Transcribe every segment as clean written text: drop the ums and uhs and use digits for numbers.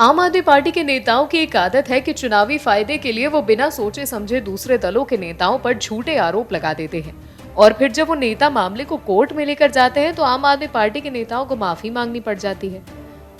आम आदमी पार्टी के नेताओं की एक आदत है कि चुनावी फायदे के लिए वो बिना सोचे समझे दूसरे दलों के नेताओं पर झूठे आरोप लगा देते हैं और फिर जब वो नेता मामले को कोर्ट में लेकर जाते हैं तो आम आदमी पार्टी के नेताओं को माफी मांगनी पड़ जाती है।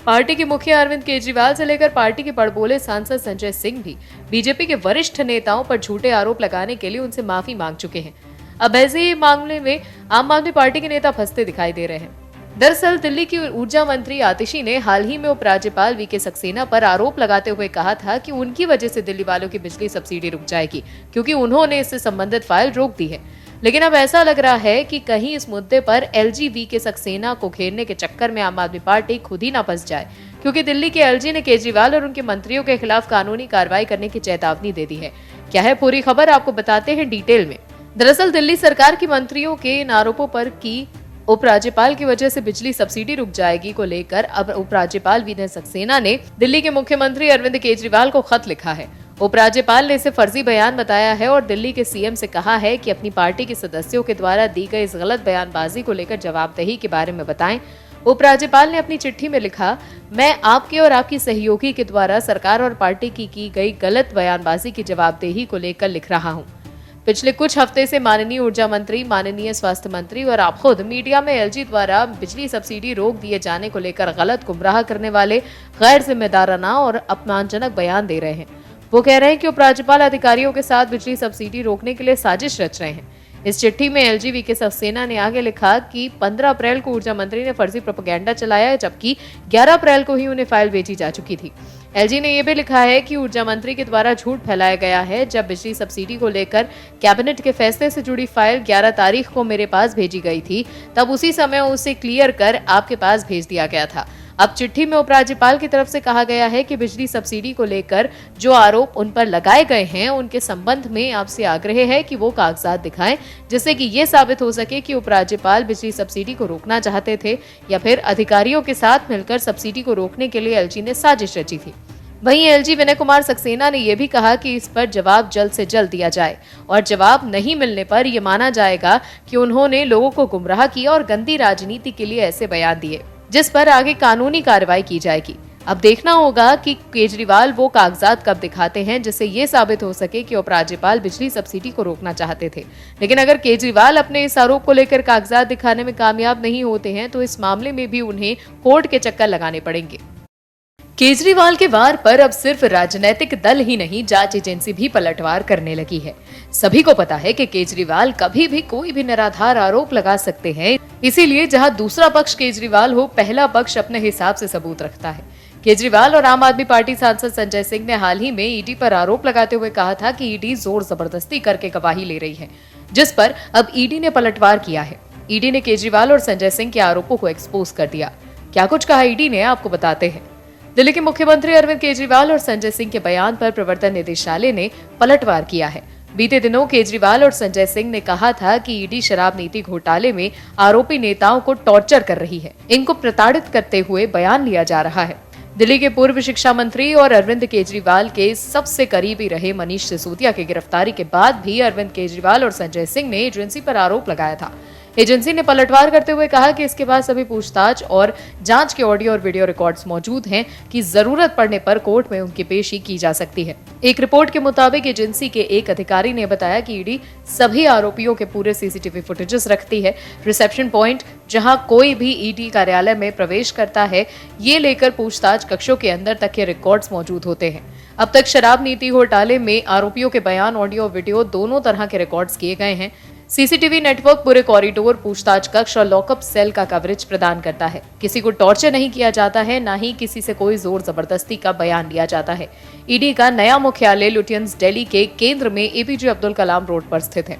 पार्टी के मुखिया अरविंद केजरीवाल से लेकर पार्टी के बड़बोले सांसद संजय सिंह भी बीजेपी के वरिष्ठ नेताओं पर झूठे आरोप लगाने के लिए उनसे माफी मांग चुके हैं। अब ऐसे ही मामले में आम आदमी पार्टी के नेता फंसते दिखाई दे रहे हैं। दरअसल दिल्ली की ऊर्जा मंत्री आतिशी ने हाल ही में उपराज्यपाल वीके सक्सेना पर आरोप लगाते हुए कहा था कि उनकी वजह से दिल्ली वालों की बिजली सब्सिडी रुक जाएगी क्योंकि उन्होंने इससे संबंधित फाइल रोक दी है। लेकिन अब ऐसा लग रहा है कि कहीं इस मुद्दे पर एलजी वीके सक्सेना को घेरने के चक्कर में आम आदमी पार्टी खुद ही ना फंस जाए, क्योंकि दिल्ली के एलजी ने केजरीवाल और उनके मंत्रियों के खिलाफ कानूनी कार्रवाई करने की चेतावनी दे दी है। क्या है पूरी खबर, आपको बताते हैं डिटेल में। दरअसल दिल्ली सरकार की मंत्रियों के इन आरोपों पर कि उपराज्यपाल की वजह से बिजली सब्सिडी रुक जाएगी को लेकर अब उपराज्यपाल वीके सक्सेना ने दिल्ली के मुख्यमंत्री अरविंद केजरीवाल को खत लिखा है। उपराज्यपाल ने इसे फर्जी बयान बताया है और दिल्ली के सीएम से कहा है कि अपनी पार्टी के सदस्यों के द्वारा दी गई इस गलत बयानबाजी को लेकर जवाबदेही के बारे में बताएं। उपराज्यपाल ने अपनी चिट्ठी में लिखा, मैं आपके और आपकी सहयोगी के द्वारा सरकार और पार्टी की गई गलत बयानबाजी की जवाबदेही को लेकर लिख रहा हूँ। पिछले कुछ हफ्ते से माननीय ऊर्जा मंत्री, माननीय स्वास्थ्य मंत्री और आप खुद मीडिया में एलजी द्वारा बिजली सब्सिडी रोक दिए जाने को लेकर गलत, गुमराह करने वाले, गैर जिम्मेदाराना और अपमानजनक बयान दे रहे हैं। वो कह रहे हैं कि उपराज्यपाल अधिकारियों के साथ बिजली सब्सिडी रोकने के लिए साजिश रच रहे हैं। इस चिट्ठी में एलजी वीके सक्सेना ने आगे लिखा कि 15 अप्रैल को ऊर्जा मंत्री ने फर्जी प्रोपेगेंडा चलाया, जबकि 11 अप्रैल को ही उन्हें फाइल भेजी जा चुकी थी। एलजी ने यह भी लिखा है कि ऊर्जा मंत्री के द्वारा झूठ फैलाया गया है। जब बिजली सब्सिडी को लेकर कैबिनेट के फैसले से जुड़ी फाइल 11 तारीख को मेरे पास भेजी गई थी, तब उसी समय उसे क्लियर कर आपके पास भेज दिया गया था। अब चिट्ठी में उपराज्यपाल की तरफ से कहा गया है कि बिजली सब्सिडी को लेकर जो आरोप उन पर लगाए गए हैं उनके संबंध में आपसे आग्रह है कि वो कागजात दिखाएं, जिससे कि ये साबित हो सके कि उपराज्यपाल बिजली सब्सिडी को रोकना चाहते थे या फिर अधिकारियों के साथ मिलकर सब्सिडी को रोकने के लिए एलजी ने साजिश रची थी। वहीं एलजी विनय कुमार सक्सेना ने यह भी कहा कि इस पर जवाब जल्द से जल्द दिया जाए और जवाब नहीं मिलने पर यह माना जाएगा कि उन्होंने लोगों को गुमराह किया और गंदी राजनीति के लिए ऐसे बयान दिए, जिस पर आगे कानूनी कार्रवाई की जाएगी। अब देखना होगा कि केजरीवाल वो कागजात कब दिखाते हैं जिससे ये साबित हो सके कि उपराज्यपाल बिजली सब्सिडी को रोकना चाहते थे। लेकिन अगर केजरीवाल अपने इस आरोप को लेकर कागजात दिखाने में कामयाब नहीं होते हैं तो इस मामले में भी उन्हें कोर्ट के चक्कर लगाने पड़ेंगे। केजरीवाल के वार पर अब सिर्फ राजनीतिक दल ही नहीं, जांच एजेंसी भी पलटवार करने लगी है। सभी को पता है कि केजरीवाल कभी भी कोई भी निराधार आरोप लगा सकते हैं, इसीलिए जहां दूसरा पक्ष केजरीवाल हो, पहला पक्ष अपने हिसाब से सबूत रखता है। केजरीवाल और आम आदमी पार्टी सांसद संजय सिंह ने हाल ही में ईडी पर आरोप लगाते हुए कहा था कि ईडी जोर जबरदस्ती करके गवाही ले रही है, जिस पर अब ईडी ने पलटवार किया है। ईडी ने केजरीवाल और संजय सिंह के आरोपों को एक्सपोज कर दिया। क्या कुछ कहा ईडी ने, आपको बताते हैं। दिल्ली के मुख्यमंत्री अरविंद केजरीवाल और संजय सिंह के बयान पर प्रवर्तन निदेशालय ने पलटवार किया है। बीते दिनों केजरीवाल और संजय सिंह ने कहा था कि ईडी शराब नीति घोटाले में आरोपी नेताओं को टॉर्चर कर रही है, इनको प्रताड़ित करते हुए बयान लिया जा रहा है। दिल्ली के पूर्व शिक्षा मंत्री और अरविंद केजरीवाल के सबसे करीबी रहे मनीष सिसोदिया की गिरफ्तारी के बाद भी अरविंद केजरीवाल और संजय सिंह ने एजेंसी पर आरोप लगाया था। एजेंसी ने पलटवार करते हुए कहा कि इसके बाद सभी पूछताछ और जांच के ऑडियो और वीडियो रिकॉर्ड्स मौजूद हैं कि जरूरत पड़ने पर कोर्ट में उनकी पेशी की जा सकती है। एक रिपोर्ट के मुताबिक एजेंसी के एक अधिकारी ने बताया कि ईडी सभी आरोपियों के पूरे सीसीटीवी फुटेजेस रखती है। रिसेप्शन पॉइंट जहां कोई भी ईडी कार्यालय में प्रवेश करता है, ये लेकर पूछताछ कक्षों के अंदर तक के रिकॉर्ड्स मौजूद होते हैं। अब तक शराब नीति घोटाले में आरोपियों के बयान, ऑडियो, वीडियो दोनों तरह के रिकॉर्ड्स किए गए हैं। सीसीटीवी नेटवर्क पूरे कॉरिडोर, पूछताछ कक्ष और लॉकअप सेल का कवरेज प्रदान करता है। किसी को टॉर्चर नहीं किया जाता है, ना ही किसी से कोई जोर जबरदस्ती का बयान लिया जाता है। ईडी का नया मुख्यालय लुटियंस दिल्ली के केंद्र में एपीजे अब्दुल कलाम रोड पर स्थित है।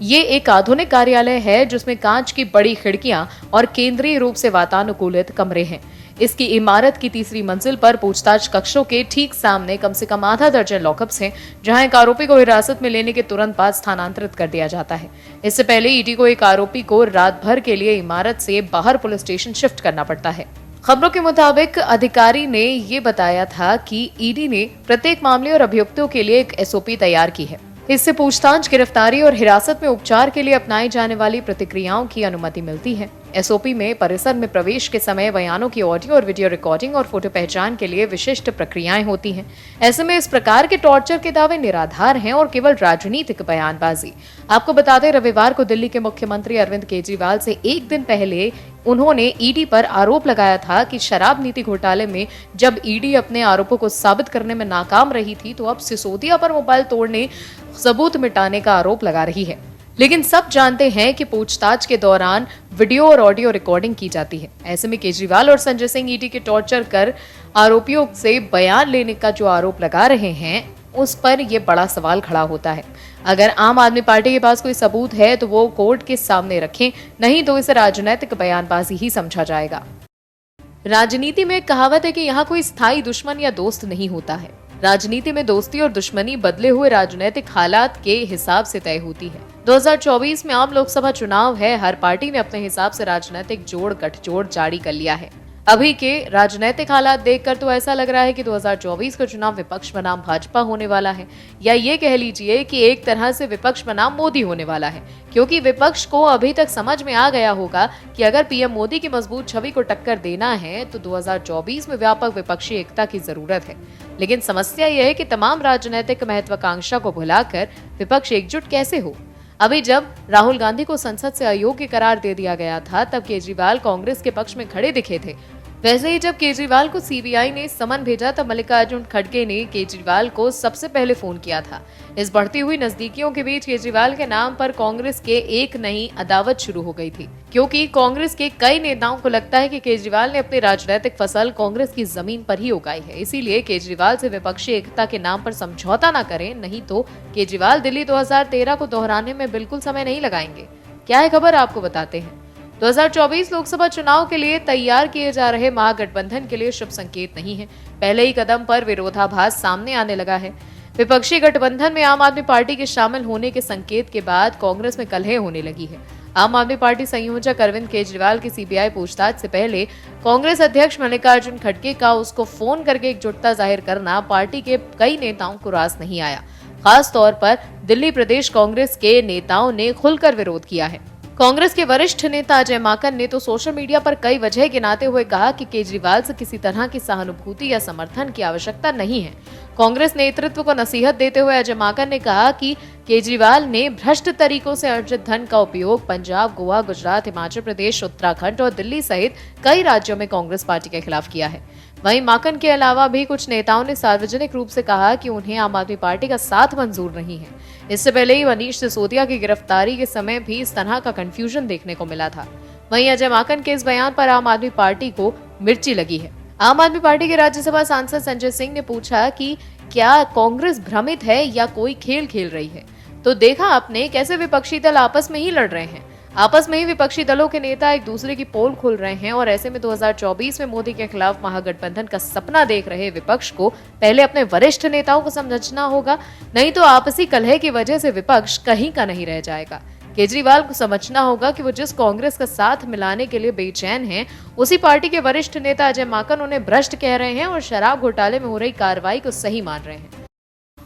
ये एक आधुनिक कार्यालय है जिसमें कांच की बड़ी खिड़कियां और केंद्रीय रूप से वातानुकूलित कमरे हैं। इसकी इमारत की तीसरी मंजिल पर पूछताछ कक्षों के ठीक सामने कम से कम आधा दर्जन लॉकअप्स हैं, जहां एक आरोपी को हिरासत में लेने के तुरंत बाद स्थानांतरित कर दिया जाता है। इससे पहले ईडी को एक आरोपी को रात भर के लिए इमारत से बाहर पुलिस स्टेशन शिफ्ट करना पड़ता है। खबरों के मुताबिक अधिकारी ने ये बताया था कि ईडी ने प्रत्येक मामले और अभियुक्तों के लिए एक एसओपी तैयार की है। इससे पूछताछ, गिरफ्तारी और हिरासत में उपचार के लिए अपनाई जाने वाली प्रतिक्रियाओं की अनुमति मिलती है। एसओपी में परिसर में प्रवेश के समय बयानों की ऑडियो और वीडियो रिकॉर्डिंग और फोटो पहचान के लिए विशिष्ट प्रक्रियाएं होती हैं। ऐसे में इस प्रकार के टॉर्चर के दावे निराधार हैं और केवल राजनीतिक बयानबाजी। आपको बता दें, रविवार को दिल्ली के मुख्यमंत्री अरविंद केजरीवाल से एक दिन पहले उन्होंने ईडी पर आरोप लगाया था कि शराब नीति घोटाले में जब ईडी अपने आरोपों को साबित करने में नाकाम रही थी, तो अब सिसोदिया पर मोबाइल तोड़ने, सबूत मिटाने का आरोप लगा रही है। लेकिन सब जानते हैं कि पूछताछ के दौरान वीडियो और ऑडियो रिकॉर्डिंग की जाती है। ऐसे में केजरीवाल और संजय सिंह ईडी के टॉर्चर कर आरोपियों से बयान लेने का जो आरोप लगा रहे हैं, उस पर यह बड़ा सवाल खड़ा होता है। अगर आम आदमी पार्टी के पास कोई सबूत है तो वो कोर्ट के सामने रखें, नहीं तो इसे राजनीतिक बयानबाजी ही समझा जाएगा। राजनीति में एक कहावत है कि यहाँ कोई स्थायी दुश्मन या दोस्त नहीं होता है। राजनीति में दोस्ती और दुश्मनी बदले हुए राजनीतिक हालात के हिसाब से तय होती है। 2024 में आम लोकसभा चुनाव है। हर पार्टी ने अपने हिसाब से राजनीतिक गठजोड़ जारी कर लिया है। अभी के राजनीतिक हालात देखकर तो ऐसा लग रहा है कि 2024 का चुनाव विपक्ष बनाम भाजपा होने वाला है, या ये कह लीजिए कि एक तरह से विपक्ष बनाम मोदी होने वाला है, क्योंकि विपक्ष को अभी तक समझ में आ गया होगा कि अगर पीएम मोदी की मजबूत छवि को टक्कर देना है तो 2024 में व्यापक विपक्षी एकता की जरूरत है। लेकिन समस्या यह है कि तमाम राजनीतिक महत्वाकांक्षा को भुलाकर विपक्ष एकजुट कैसे हो। अभी जब राहुल गांधी को संसद से अयोग्य करार दे दिया गया था, तब केजरीवाल कांग्रेस के पक्ष में खड़े दिखे थे। वैसे ही जब केजरीवाल को सीबीआई ने समन भेजा, तब मल्लिकार्जुन खड़गे ने केजरीवाल को सबसे पहले फोन किया था। इस बढ़ती हुई नजदीकियों के बीच केजरीवाल के नाम पर कांग्रेस के एक नई अदावत शुरू हो गई थी, क्योंकि कांग्रेस के कई नेताओं को लगता है कि केजरीवाल ने अपनी राजनीतिक फसल कांग्रेस की जमीन पर ही उगाई है। इसीलिए केजरीवाल से विपक्षी एकता के नाम पर समझौता न करें, नहीं तो केजरीवाल दिल्ली 2013 को दोहराने में बिल्कुल समय नहीं लगाएंगे। क्या है खबर, आपको बताते हैं। 2024 लोकसभा चुनाव के लिए तैयार किए जा रहे महागठबंधन के लिए शुभ संकेत नहीं है। पहले ही कदम पर विरोधाभास सामने आने लगा है। विपक्षी गठबंधन में आम आदमी पार्टी के शामिल होने के संकेत के बाद कांग्रेस में कलह होने लगी है। आम आदमी पार्टी संयोजक अरविंद केजरीवाल की सीबीआई पूछताछ से पहले कांग्रेस अध्यक्ष मल्लिकार्जुन खड़गे का उसको फोन करके एकजुटता जाहिर करना पार्टी के कई नेताओं को रास नहीं आया। खास तौर पर दिल्ली प्रदेश कांग्रेस के नेताओं ने खुलकर विरोध किया है। कांग्रेस के वरिष्ठ नेता अजय माकन ने तो सोशल मीडिया पर कई वजह गिनाते हुए कहा कि केजरीवाल से किसी तरह की सहानुभूति या समर्थन की आवश्यकता नहीं है। कांग्रेस नेतृत्व को नसीहत देते हुए अजय माकन ने कहा कि केजरीवाल ने भ्रष्ट तरीकों से अर्जित धन का उपयोग पंजाब, गोवा, गुजरात, हिमाचल प्रदेश, उत्तराखंड और दिल्ली सहित कई राज्यों में कांग्रेस पार्टी के खिलाफ किया है। वहीं माकन के अलावा भी कुछ नेताओं ने सार्वजनिक रूप से कहा कि उन्हें आम आदमी पार्टी का साथ मंजूर नहीं है। इससे पहले ही मनीष सिसोदिया की गिरफ्तारी के समय भी इस तरह का कंफ्यूजन देखने को मिला था। वहीं अजय माकन के इस बयान पर आम आदमी पार्टी को मिर्ची लगी है। आम आदमी पार्टी के राज्यसभा सांसद संजय सिंह ने पूछा कि क्या कांग्रेस भ्रमित है या कोई खेल खेल रही है। तो देखा आपने कैसे विपक्षी दल आपस में ही लड़ रहे हैं। आपस में ही विपक्षी दलों के नेता एक दूसरे की पोल खोल रहे हैं और ऐसे में 2024 में मोदी के खिलाफ महागठबंधन का सपना देख रहे विपक्ष को पहले अपने वरिष्ठ नेताओं को समझना होगा, नहीं तो आपसी कलह की वजह से विपक्ष कहीं का नहीं रह जाएगा। केजरीवाल को समझना होगा कि वो जिस कांग्रेस का साथ मिलाने के लिए बेचैन हैं, उसी पार्टी के वरिष्ठ नेता अजय माकन उन्हें भ्रष्ट कह रहे हैं और शराब घोटाले में हो रही कार्रवाई को सही मान रहे हैं।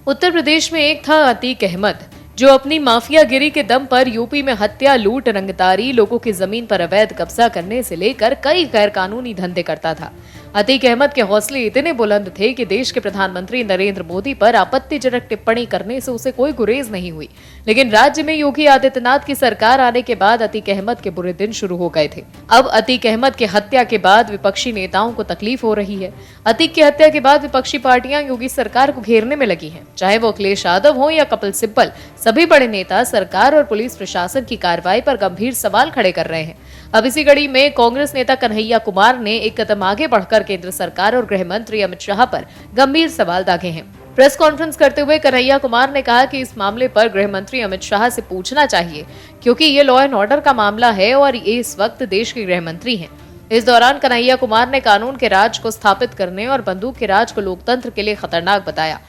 उत्तर प्रदेश में एक था अतीक अहमद, जो अपनी माफियागिरी के दम पर यूपी में हत्या, लूट, रंगदारी, लोगों की जमीन पर अवैध कब्जा करने से लेकर कई गैर कानूनी धंधे करता था। अतीक अहमद के हौसले इतने बुलंद थे कि देश के प्रधानमंत्री नरेंद्र मोदी पर आपत्तिजनक टिप्पणी करने से उसे कोई गुरेज नहीं हुई। लेकिन राज्य में योगी आदित्यनाथ की सरकार आने के बाद अतीक अहमद के बुरे दिन शुरू हो गए थे। अब अतीक अहमद की हत्या के बाद विपक्षी नेताओं को तकलीफ हो रही है। अतीक की हत्या के बाद विपक्षी पार्टियां योगी सरकार को घेरने में लगी हैं। चाहे वो अखिलेश यादव हो या कपिल सिब्बल, सभी बड़े नेता सरकार और पुलिस प्रशासन की कार्रवाई पर गंभीर सवाल खड़े कर रहे हैं। अब इसी कड़ी में कांग्रेस नेता कन्हैया कुमार ने एक कदम आगे बढ़कर केंद्र सरकार और गृह मंत्री अमित शाह पर गंभीर सवाल दागे हैं। प्रेस कॉन्फ्रेंस करते हुए कन्हैया कुमार ने कहा कि इस मामले पर गृह मंत्री अमित शाह से पूछना चाहिए, क्योंकि ये लॉ एंड ऑर्डर का मामला है और ये इस वक्त देश के गृह मंत्री हैं। इस दौरान कन्हैया कुमार ने कानून के राज को स्थापित करने और बंदूक के राज को लोकतंत्र के लिए खतरनाक बताया।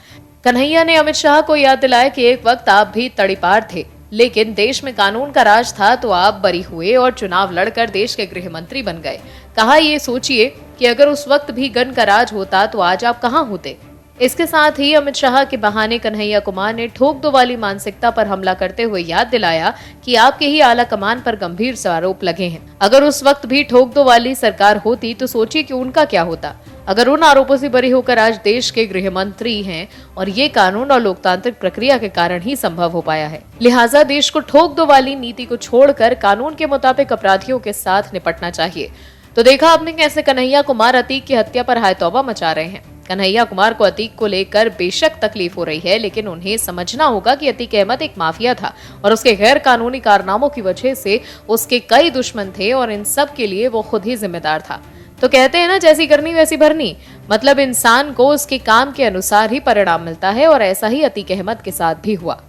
कन्हैया ने अमित शाह को याद दिलाया कि एक वक्त आप भी तड़ीपार थे, लेकिन देश में कानून का राज था तो आप बरी हुए और चुनाव लड़कर देश के गृह मंत्री बन गए। कहा, ये सोचिए कि अगर उस वक्त भी गन का राज होता तो आज आप कहां होते। इसके साथ ही अमित शाह के बहाने कन्हैया कुमार ने ठोक दो वाली मानसिकता पर हमला करते हुए याद दिलाया कि आपके ही आला कमान पर गंभीर से आरोप लगे हैं। अगर उस वक्त भी ठोक दो वाली सरकार होती तो सोचिए कि उनका क्या होता। अगर उन आरोपों से बरी होकर आज देश के गृह मंत्री हैं और ये कानून और लोकतांत्रिक प्रक्रिया के कारण ही संभव हो पाया है। लिहाजा देश को ठोक दो वाली नीति को छोड़कर कानून के मुताबिक अपराधियों के साथ निपटना चाहिए। तो देखा आपने कैसे कन्हैया कुमार अतीक की हत्या पर हाय तौबा मचा रहे हैं। कन्हैया कुमार को अतीक को लेकर बेशक तकलीफ हो रही है, लेकिन उन्हें समझना होगा कि अतीक अहमद एक माफिया था और उसके गैर कानूनी कारनामों की वजह से उसके कई दुश्मन थे और इन सब के लिए वो खुद ही जिम्मेदार था। तो कहते हैं ना, जैसी करनी वैसी भरनी। मतलब इंसान को उसके काम के अनुसार ही परिणाम मिलता है और ऐसा ही अतीक अहमद के साथ भी हुआ।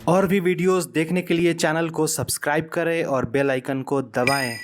और भी वीडियोस देखने के लिए चैनल को सब्सक्राइब करें और बेल आइकन को दबाएं।